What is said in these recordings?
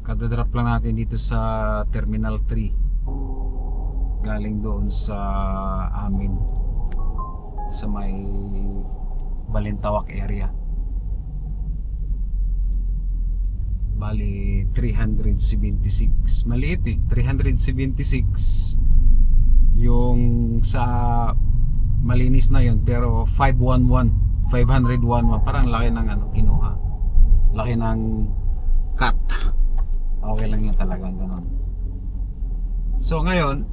Kadadrop lang natin dito sa Terminal 3. Galing doon sa amin sa may Balintawak area. Bali 376. Maliit eh, 376 yung sa malinis na yon, pero 511 parang laki ng ano kinuha, laki ng cut. Okay lang yun, talagang ganun. So ngayon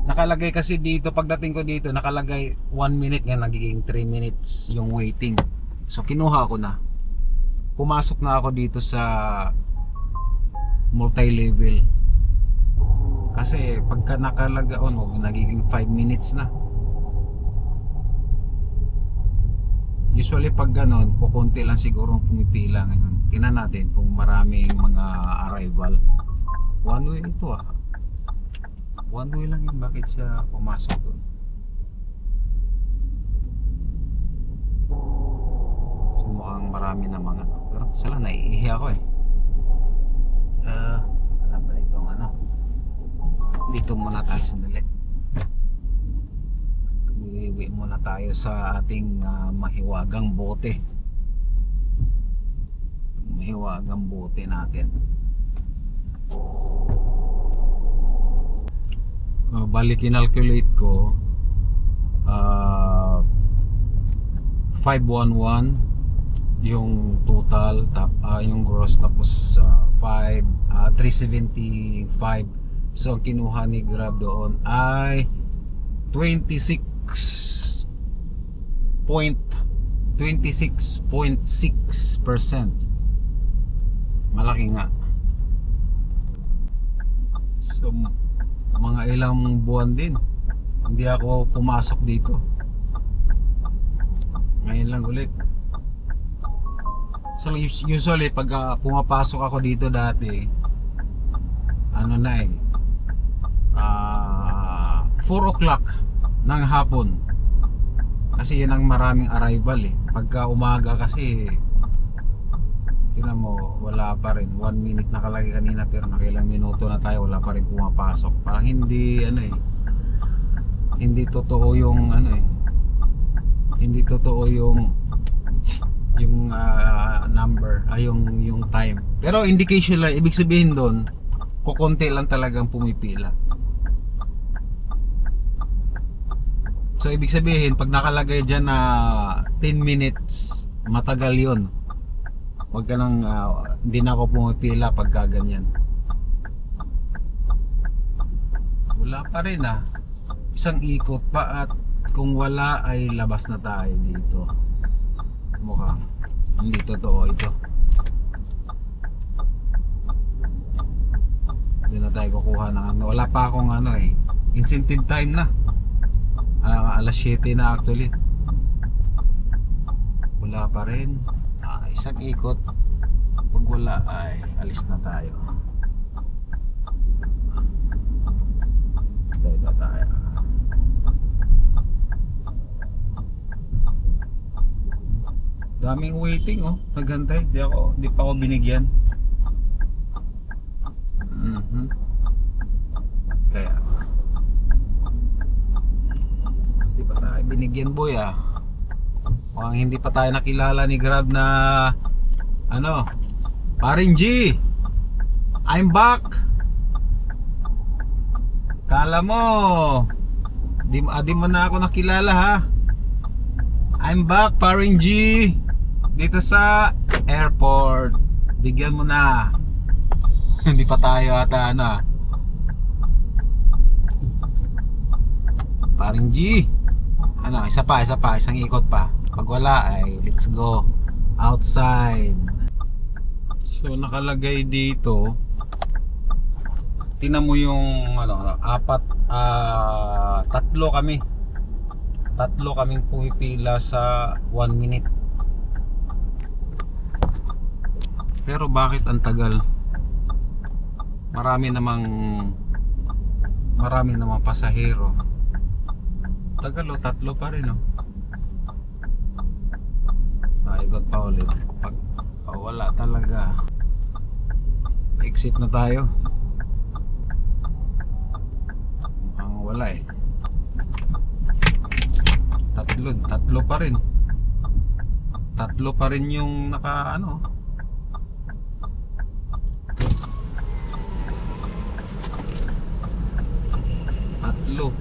nakalagay kasi dito, pagdating ko dito nakalagay 1 minute, nga nagiging 3 minutes yung waiting. So kinuha ko na, pumasok na ako dito sa multi-level. Kasi pagka nakalaga nagiging 5 minutes na. Usually pag ganon, kukunti lang siguro ang pumipila ngayon. Tingnan natin kung maraming mga arrival. One way ito ah. One way lang yun, bakit siya pumasok doon? So mukhang marami na mga ano. Pero sala, naiihi ako eh. Ano ba itong ano? Dito muna tayo sandali. Uwi muna tayo sa ating mahiwagang bote. Mahiwagang bote natin. Bali kinalculate ko 511 yung total, yung gross, tapos 375. So ang kinuha ni Grab doon ay 26.6%. Malaki nga. So mga ilang buwan din hindi ako pumasok dito. Ngayon lang ulit. So usually pag pumapasok ako dito dati, ano na eh, 4 o'clock ng hapon, kasi yun ang maraming arrival eh. Pagka umaga kasi tingnan mo, wala pa rin. 1 minute nakalagay kanina, pero nakailang minuto na tayo, wala pa rin pumapasok. Parang hindi ano eh, hindi totoo yung ano eh, hindi totoo yung number, yung time. Pero indication lang, ibig sabihin doon kukonti lang talagang pumipila. So ibig sabihin pag nakalagay dyan na 10 minutes, matagal yun. Huwag ka nang hindi na ako pumipila pagka ganyan. Wala pa rin isang ikot pa, at kung wala ay labas na tayo dito. Mukhang hindi totoo ito. Hindi na tayo kukuha ng ano. Wala pa akong ano eh, incentive time na. Alas 7 na actually. Wala pa rin. Isang ikot. Pag wala ay alis na tayo. Dito tayo. Daming waiting naghantay. Di pa ako binigyan. Kaya di pa tayo binigyan, boy mukhang hindi pa tayo nakilala ni Grab na ano. Paring G, I'm back. Kala mo di mo na ako nakilala ha. I'm back, Paring G, dito sa airport. Bigyan mo na. Hindi pa tayo ata Paring G, isa pa, isang ikot pa. Pag wala ay let's go outside. So nakalagay dito, tinan mo yung tatlo kaming pumipila sa 1 minute. Pero bakit ang tagal? Marami namang pasahero. Tagal tatlo pa rin ikot pa ulit. Pag wala talaga, Exit na tayo. Mukhang wala eh. Tatlo pa rin. Tatlo pa rin yung naka ano. Tatlo.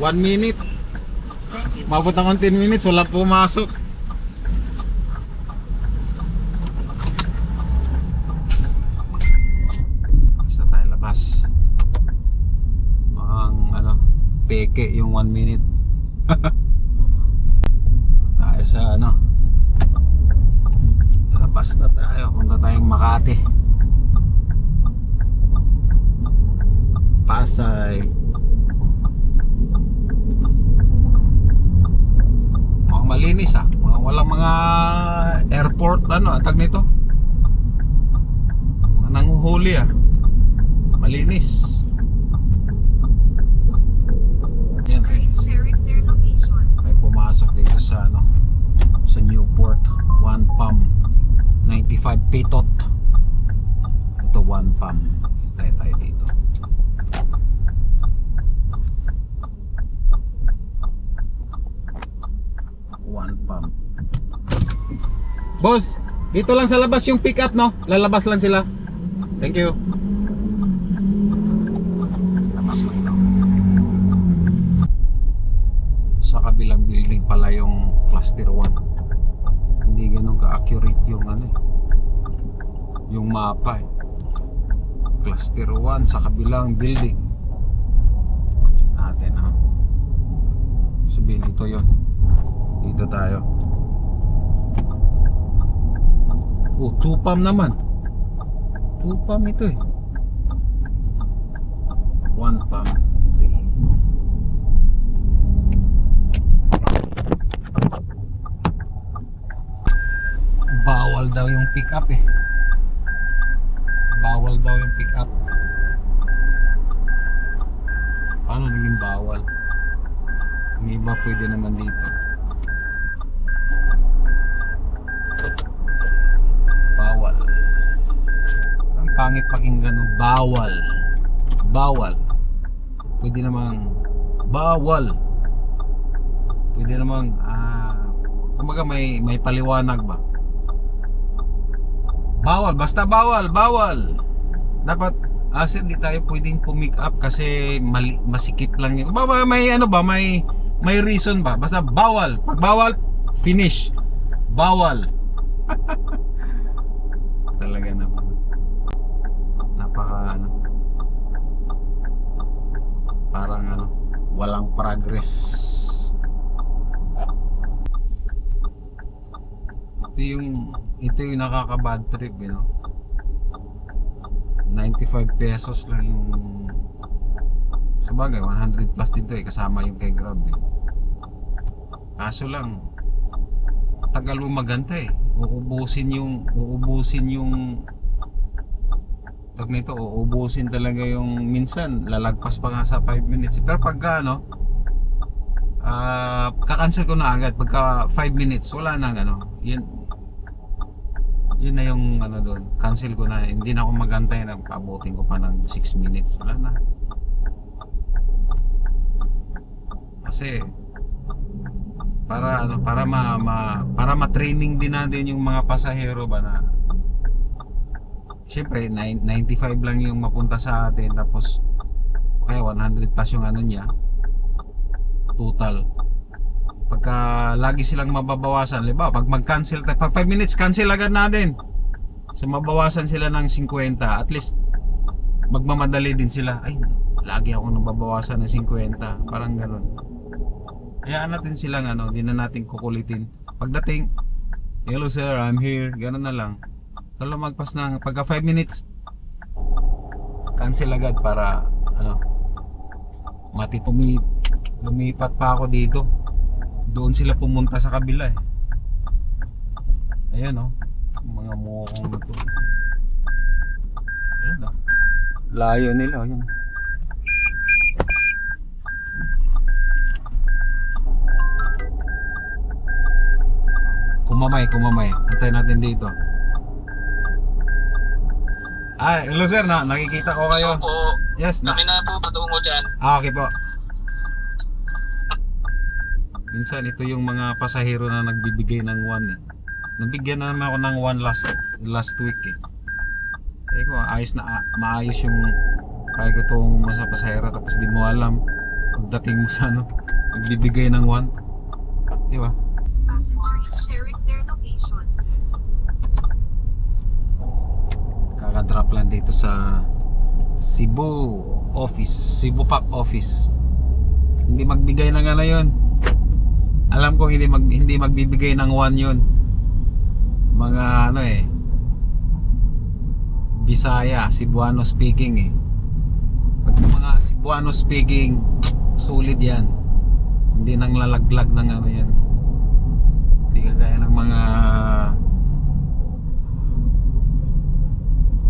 One minute. Mabot akong 10 minutes, wala pumasok. Basta tayo labas. Mukhang ano, peke yung 1 minute. Tayo sa ano, labas na tayo. Punta tayong Makati, Pasay. Malinis walang mga airport ano tag nito, mga nanguhuli malinis. Yan, may pumasok dito sa ano, sa Newport. One Pam 95 Pitot. Ito One Pam. Hintay tayo dito. One Pump. Boss, dito lang sa labas yung pick up, no? Lalabas lang sila. Thank you. Labas lang daw. Sa kabilang building pala yung cluster 1. Hindi ganun ka-accurate yung ano eh, yung mapa eh. Cluster 1 sa kabilang building. Check natin sabihin ito yun. Dito tayo. Oh, 2 pam naman. 2 pam ito eh. 1 pam. 3. Bawal daw yung pick up eh. Bawal daw yung pick up. Paano naging bawal? Yung iba pwede naman dito. Bawal. Ang pangit pakinggan ng bawal. Bawal. Pwede namang bawal. Pwede namang kumbaga may paliwanag ba? Bawal, basta bawal, bawal. Dapat sir, di tayo pwedeng pumick up kasi masikip lang yun. May ano ba, may reason ba? Basta bawal. Pag bawal, finish. Bawal. Talaga naman. Napaka ano, parang ano, walang progress. Ito yung nakaka-bad trip, you know. 95 pesos lang yung, sabagay 100 plus din to eh, kasama yung kay Grab eh. Kaso lang tagal mo maganta eh. Uubusin yung tag nito, uubusin talaga yung, minsan lalagpas pa nga sa 5 minutes. Pero pagka ano, kakancel ko na agad pagka 5 minutes, wala nang ano, yun na yung ano doon, cancel ko na, hindi na ako magantay na paabutin ko pa ng 6 minutes, wala na. Kasi para ano, para ma-training din natin yung mga pasahero ba na syempre 95 lang yung mapunta sa atin, tapos kaya 100 plus yung ano niya total. Pagka lagi silang mababawasan, diba? Pag mag-cancel tayo, pag 5 minutes cancel agad natin. So mabawasan sila ng 50, at least magmamadali din sila. Ay, lagi ako nababawasan ng 50, parang gano'n. Hayaan natin silang ano, di na natin kukulitin. Pagdating, hello sir, I'm here, gano'n na lang. So lumagpas ng pagka 5 minutes cancel agad para ano, lumipat pa ako dito. Doon sila pumunta sa kabila eh. Ayan mga mukhang na to. Ayan layo nila, ayan. kumamay. Antayin natin dito. Hello sir, nakikita ko kayo. Po, Yes, kami na po patungo dyan. Okay po. Minsan ito yung mga pasahero na nagbibigay ng 1 eh. Nabigyan na naman ako ng 1 last week eh. Sabi ko, maayos yung kaya ko itong mga pasahero tapos di mo alam pagdating mo sa nagbibigay ng 1. Di ba? Passenger is sharing their location. Kakadrop lang dito sa Cebu Pac office. Hindi magbigay ng ano yun. Alam ko hindi magbibigay ng 1 yun. Mga Bisaya, Cebuano speaking eh. Pag mga Cebuano speaking, sulit yan. Hindi nang lalaglag ng yan. Hindi kagaya ng mga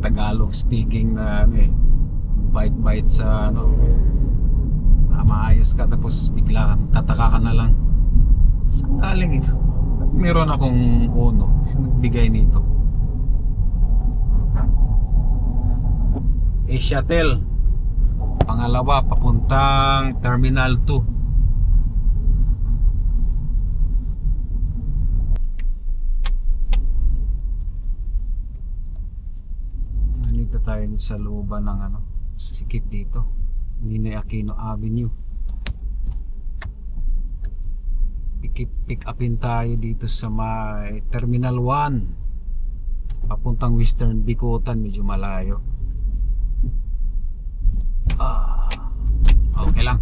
Tagalog speaking na bite sa maayos ka tapos bigla tataka ka na lang. Saan galing ito? Meron akong nagbigay nito. Asiatel. Pangalawa, papuntang Terminal 2. Nandito tayo sa looban ng sikip dito. Ninoy Aquino Avenue. Pick upin tayo dito sa may Terminal 1 papuntang Western Bicutan, medyo malayo. Okay lang.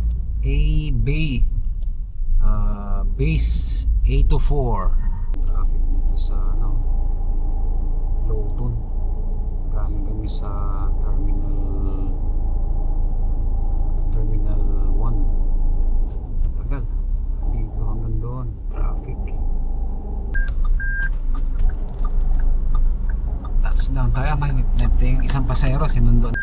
Base 824. Traffic dito sa Lawton. Galing kami sa Terminal 1. Tagal dito hanggang doon, traffic. Touchdown tayo, may nating isang pasahero sinundon.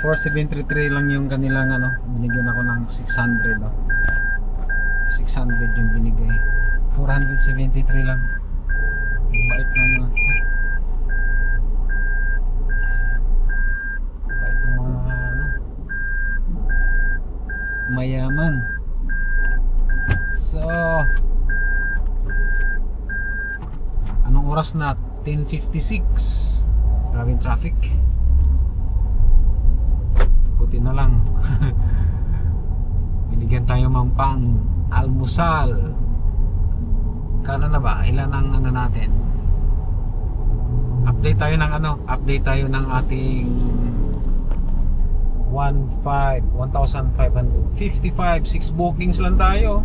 4733 lang yung kanilang binigyan ako ng 600 600 yung binigay. 473 lang. Bait ng mga mayaman. So anong oras na? 10:56. Maraming traffic. Buti na lang binigyan tayo pang almusal. Kano na ba? Ilan ang natin? Update tayo ng ating 1,555 6 bookings lang tayo.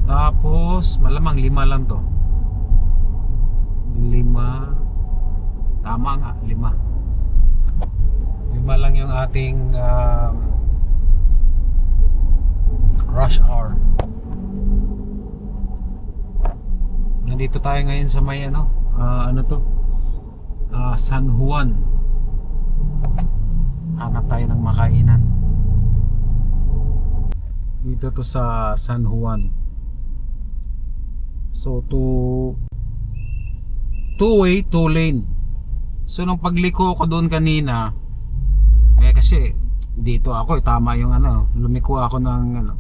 Tapos malamang 5 lang to. 5. Tama nga, 5 lang yung ating rush hour. Nandito tayo ngayon sa may San Juan. Hanap tayo ng makainan. Dito to sa San Juan. So two-way, 2-lane. So nung pagliko ko doon kanina, kasi dito ako tama yung lumiko ako ng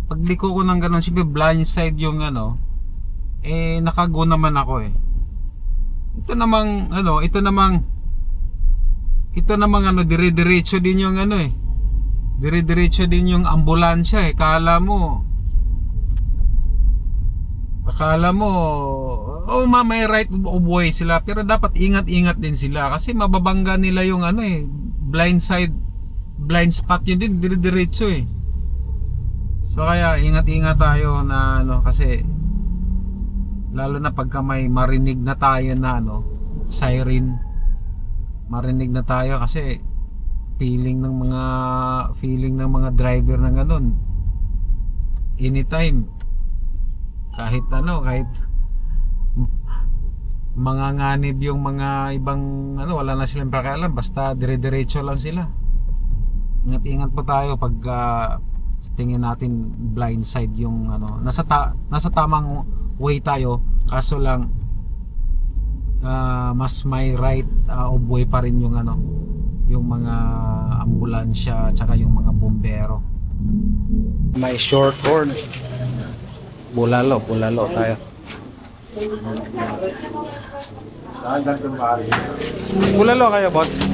pagliko ko ng ganun, siyempre blind side yung nakago naman ako eh. Ito namang dire-diretso din yung dire-diretso din yung ambulansya eh. Akala mo may right of way sila, pero dapat ingat-ingat din sila kasi mababangga nila yung blind spot yun din, dire-diretso eh. So kaya ingat-ingat tayo na kasi lalo na pagka may marinig na tayo na siren, marinig na tayo kasi feeling ng mga driver ng ganun anytime, kahit manganganib yung mga ibang wala na silang pakialam, basta dire-diretso lang sila. Ingat-ingat po tayo pag tingin natin blind side yung ano, nasa tamang way tayo, kaso lang mas may right of way pa rin yung ano, yung mga ambulansya at saka yung mga bombero. May short horn. Bulalo tayo. Bulalo kayo, boss.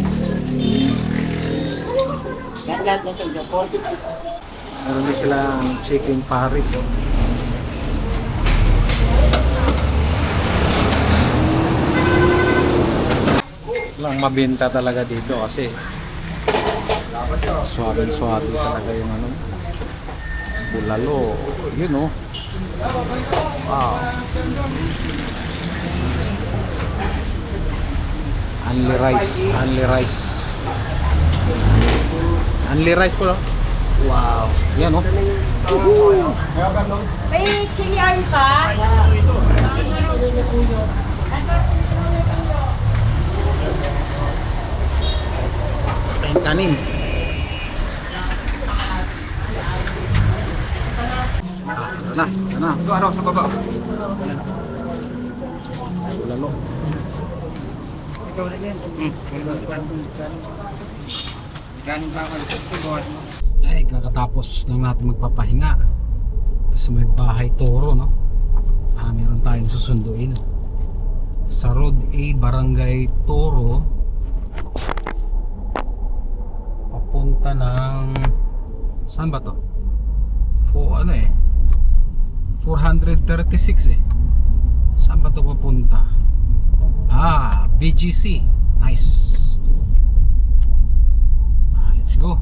Meron din silang chicken Paris. Lang mabenta talaga dito kasi swabe talaga yung ano, bulalo. Yun oh. Wow. Only rice po, no? Wow. Yan oh. May chili oil pa? Ang kanin. Ito na. Ito ano sa baba. Bulalo. Ay, kakatapos lang natin magpapahinga. Ito sa may bahay Toro, no? Meron tayong susunduin sa Road A, Barangay Toro, papunta ng saan ba to? 436 eh. Saan ba to papunta? BGC. Nice. Let's go.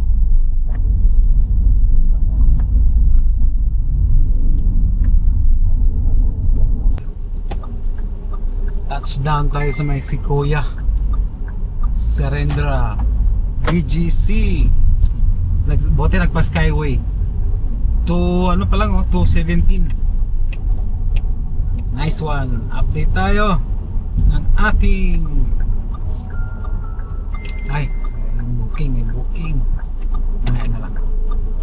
Touchdown tayo sa may Sequoia Serendra BGC. Buti nagpa Skyway to ano pa lang 217. Nice one. Update tayo ng ating may booking. Ngayon na lang.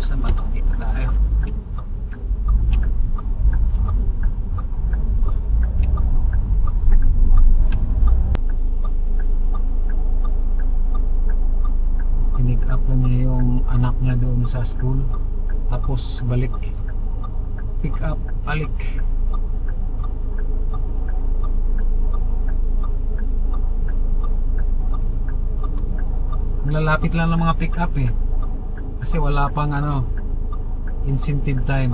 Saan ba ito? Dito tayo. Pinig up na niya yung anak niya doon sa school. Tapos balik. Pick up, balik. Lalapit lang ng mga pick up eh. Kasi wala pang ano, incentive time.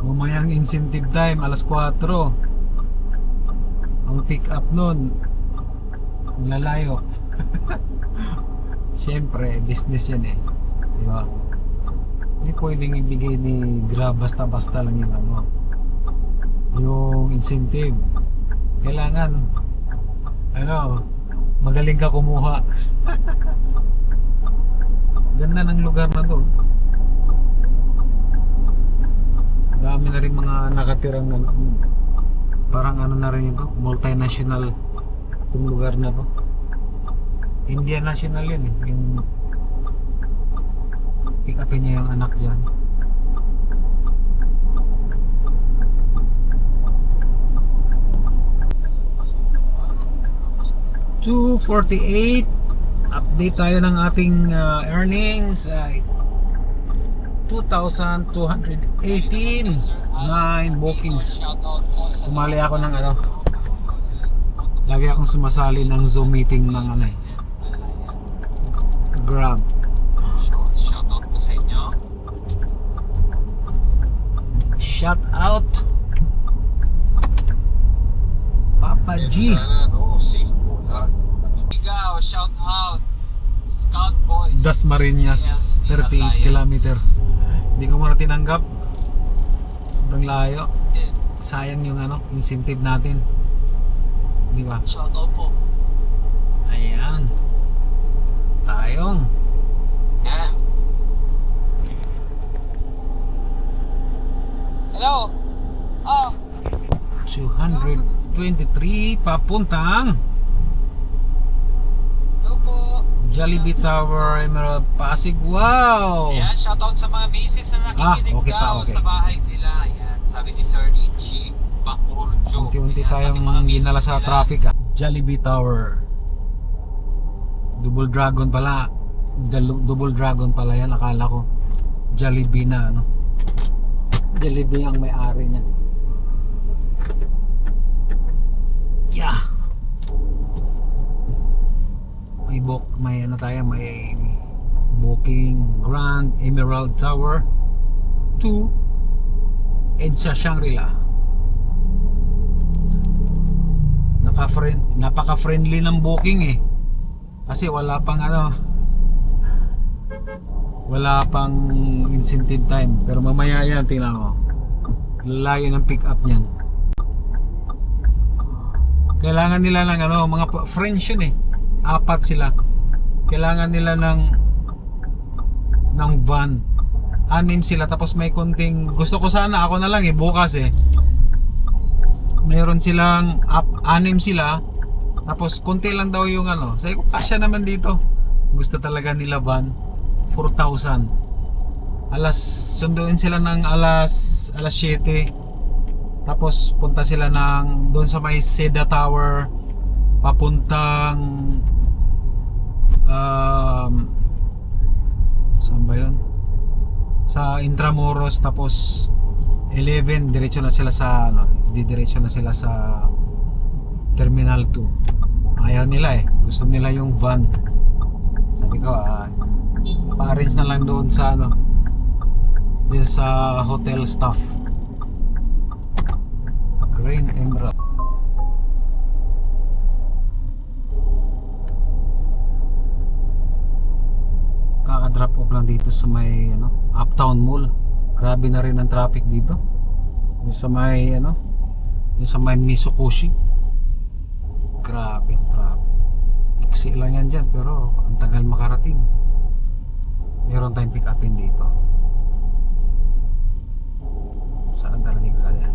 Mamayang incentive time, alas 4. Ang pick up nun, lalayo. Siyempre, business yan eh. Diba? Hindi pwedeng ibigay ni Grab basta-basta lang yung ano, yung incentive. Kailangan ano, magaling ka kumuha. Ganda ng lugar na to. Dami na rin mga nakatirang ano, parang ano na rin ito, multinational itong lugar na to. Indian national yan eh. Yung pick upin niya yung anak dyan. $248. Update tayo ng ating earnings ay 2,218. 9 bookings. Sumali ako ng ano, lagi akong sumasali ng Zoom meeting ng ano eh, Grab. Shout out Papa G. Shout out Scout Boys Dasmariñas, 38 kilometer. Hindi ko muna tinanggap. Sobrang layo. Sayang yung ano, incentive natin. Di ba? Shout out po. Ayan. Tayong. Yeah. Hello. 223 papuntang Hello po. Jollibee Tower, Emerald Pasig. Wow! Ayan, shoutout sa mga misis na nakikinig okay pa, daw okay. sa bahay nila. Ayan, sabi ni Sir Richie Bakurjo. Unti-unti Ayan, tayong pati mga misis ginala sa nila. traffic Jollibee Tower. Double Dragon pala. Double Dragon pala yan. Akala ko Jollibee na ano. Jollibee ang may-ari niyan. Yeah. May ano tayo, may booking Grand Emerald Tower to EDSA Shangri-La. Napaka-friendly ng booking eh. Kasi wala pang ano, wala pang incentive time. Pero mamaya yan, tingnan mo. Lalayo ng pick up niyan. Kailangan nila ng ano, mga friends yun eh. 4 sila. Kailangan nila ng van. 6 sila, tapos may konting, gusto ko sana ako na lang eh, bukas eh. Mayroon silang 6 sila, tapos konti lang daw yung ano. Sabi ko, kasya naman dito. Gusto talaga nila van. 4,000. Sunduin sila ng alas 7. Tapos punta sila ng doon sa may Seda Tower papuntang saan ba yun? Sa Intramuros. Tapos 11 diretso na sila sa ano, diretso na sila sa Terminal 2. Ayaw nila eh, gusto nila yung van. Sabi ko pa-arrange na lang doon sa ano, din sa hotel staff. Grand Emerald. Kaka-drop off lang dito sa may ano, Uptown Mall. Grabe na rin ang traffic dito. Yung sa may ano, yung sa may Mitsukoshi. Grabe ang traffic. Iksi lang yan dyan, pero ang tagal makarating. Meron tayong pick upin dito. Saan darating ka kaya?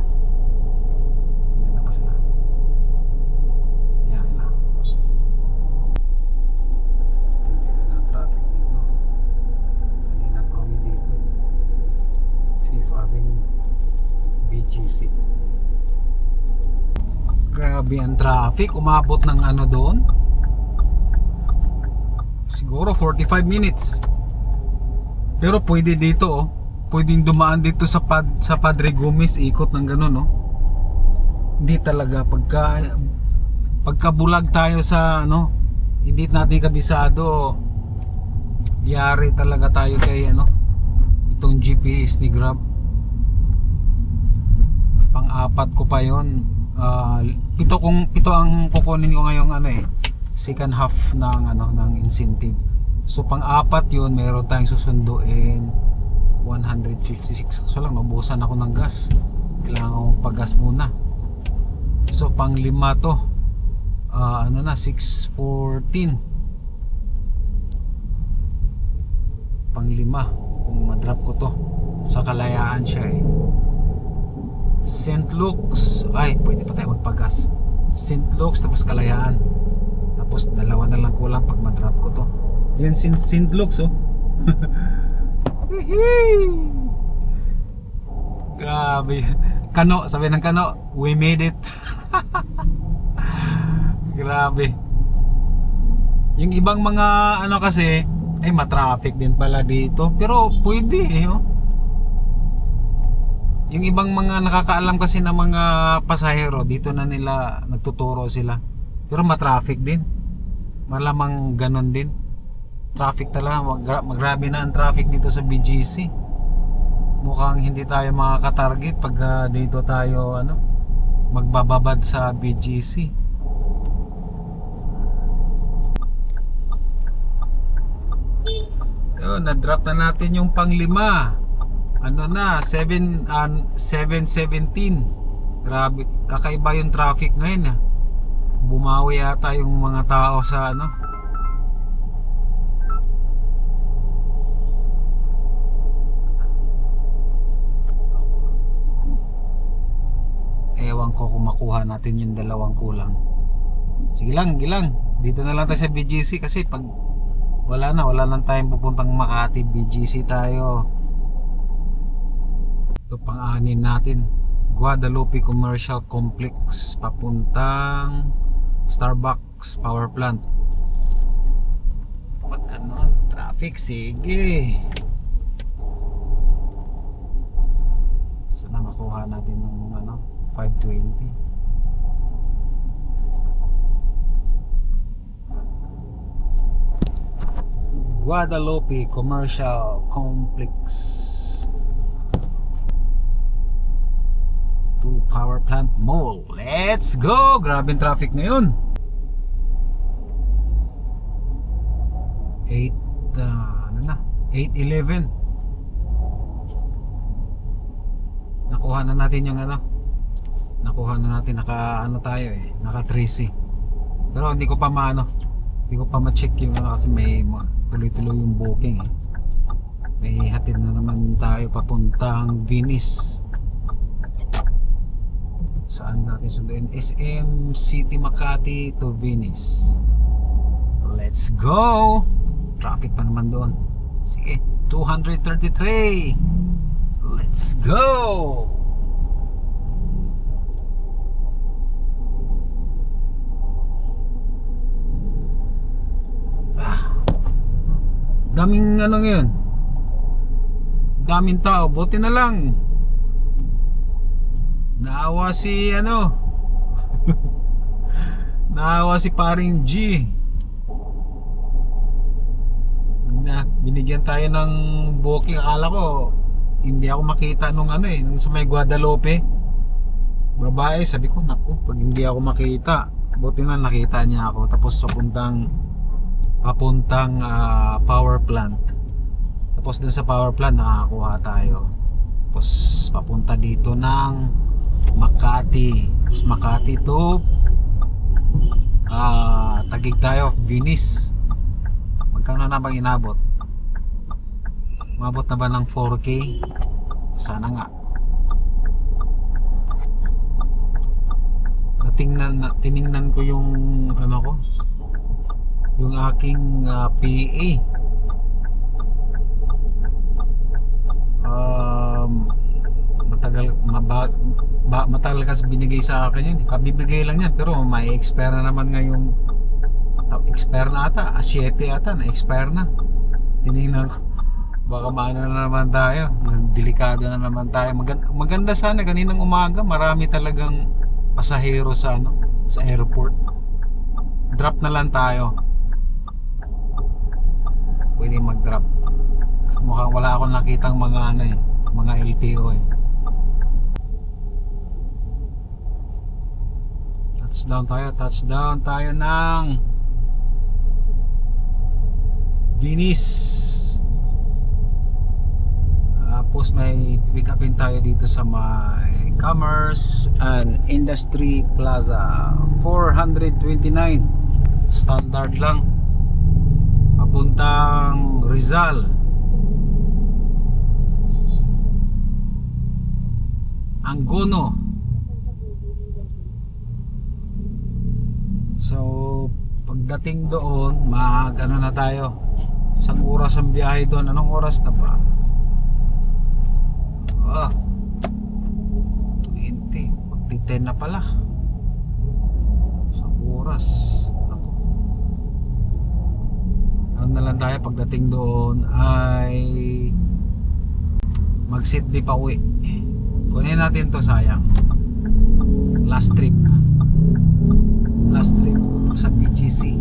Yan na ba sila? Yan na. Hindi na traffic dito. Kanina pa kami dito eh. 5th Avenue BGC. Grabe ang traffic. Umabot ng ano doon, siguro 45 minutes. Pero pwede dito oh. Pwedeng dumaan dito sa Padre Gomez, ikot ng ganun no. Hindi talaga pagka bulag tayo sa ano, hindi natin kabisado, yari talaga tayo kay ano, itong GPS ni Grab. Pang-4 ko pa yon. 7 ang kukunin ko ngayong ano eh, second half ng ano, ng incentive. So pang-4 yun, meron tayong susunduin 156. So lang naubusan ako ng gas. Kailangan kong pag-gas muna. So pang-5 to. Ano na, 6:14. Pang-5 kung ma-drop ko to. Sa Kalayaan siya eh. St. Luke's. Ay, pwede pa tayo magpag-gas. St. Luke's tapos Kalayaan. Tapos 2 na lang kulang pag ma-drop ko to. Yun St. Luke's oh. Grabe. Kano, sabi ng Kano, we made it. Grabe. Yung ibang mga ano kasi ay matraffic din pala dito, pero pwede eh oh. Yung ibang mga nakakaalam kasi ng mga pasahero, dito na nila nagtuturo sila. Pero matraffic din. Malamang ganon din. Traffic talaga, magrabe na ang traffic dito sa BGC. Mukhang hindi tayo makaka-target pag dito tayo ano, magbababad sa BGC. Yun, na-drop na natin yung pang-5. Ano na, 7:17. Grabe, kakaiba yung traffic ngayon. Bumawi yata yung mga tao sa ano. Ewan ko kung makuha natin yung 2 kulang. Sige lang. Dito na lang tayo sa BGC kasi pag wala nang time pupuntang Makati. BGC tayo. Ito pang-anim natin, Guadalupe Commercial Complex papuntang Starbucks Power Plant. Wag ganon, traffic, sige. Sana makuha natin ng 520. Guadalupe Commercial Complex to Power Plant Mall. Let's go! Grabe yung traffic ngayon. 8:11. Nakuha na natin yung nakuha na natin, naka tayo naka 3C. Pero hindi ko pa hindi ko pa ma-check yung kasi may tuloy-tuloy yung booking May hatid na naman tayo papuntang Venice. Saan natin sunduin? SM City Makati to Venice. Let's go! Traffic pa naman doon. Sige, 233. Let's go! Daming ngayon, daming tao. Buti na lang naawa si naawa si paring G na binigyan tayo ng booking. Akala ko hindi ako makita nung nung sa may Guadalupe babae. Sabi ko naku, pag hindi ako makita, buti na nakita niya ako. Tapos papuntang power plant. Tapos dun sa power plant nakakuha tayo. Tapos papunta dito ng Makati. Tapos Makati to Taguig tayo, Venice. Magkano na bang inabot? Mabot na ba ng 4K? Sana nga. Tiningnan ko yung yung aking PA. Matagal kasi binigay sa akin yun. Kabibigay lang yan, pero may expire na naman ngayong expire na ata, 7 ata na expire na. Tinignan ko, baka maano na naman tayo, delikado na naman tayo. Maganda sana kaninang umaga, marami talagang pasahero sa sa airport. Drop na lang tayo. Pwede mag-drop. Mukhang wala akong nakitang mga mga LTO Touchdown tayo ng Venice. Tapos may pick upin tayo dito sa may Commerce and Industry Plaza. 429 standard lang, papuntang Rizal. Angono. So pagdating doon, na tayo. Isang oras ang biyahe doon. Anong oras na ba? 20. Magti-10 na pala. Isang oras. Ano na lang tayo pagdating doon ay mag-Sydney pa uwi. Kunin natin to, sayang. Last trip sa BGC.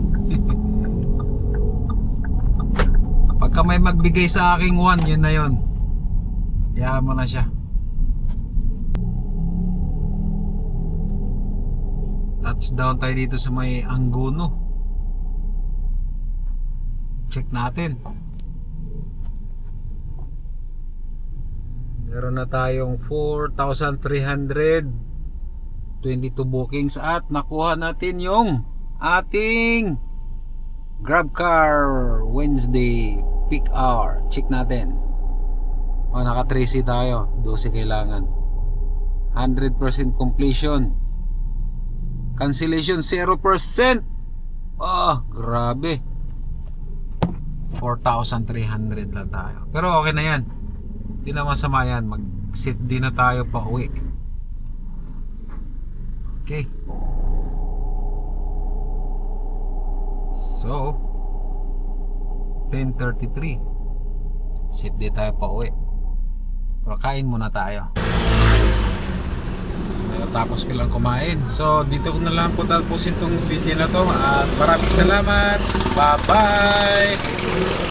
Pagka may magbigay sa aking 1, yun na yun. Hayaan mo na siya. Touchdown tayo dito sa may Angono. Check natin. Meron na tayong 4,322 bookings at nakuha natin yung ating GrabCar Wednesday peak hour. Check natin. Naka 3C tayo, 12 kailangan. 100% completion. Cancellation 0%. Grabe. 4,300 lang tayo. Pero okay na yan. Hindi na masama yan. Mag-sit din na tayo pa uwi. Okay. So 10:33. Sit din tayo pa uwi. Pero kain muna tayo. Tapos ko lang kumain. So dito ko na lang po tapusin tong video na to. At maraming salamat. Bye bye.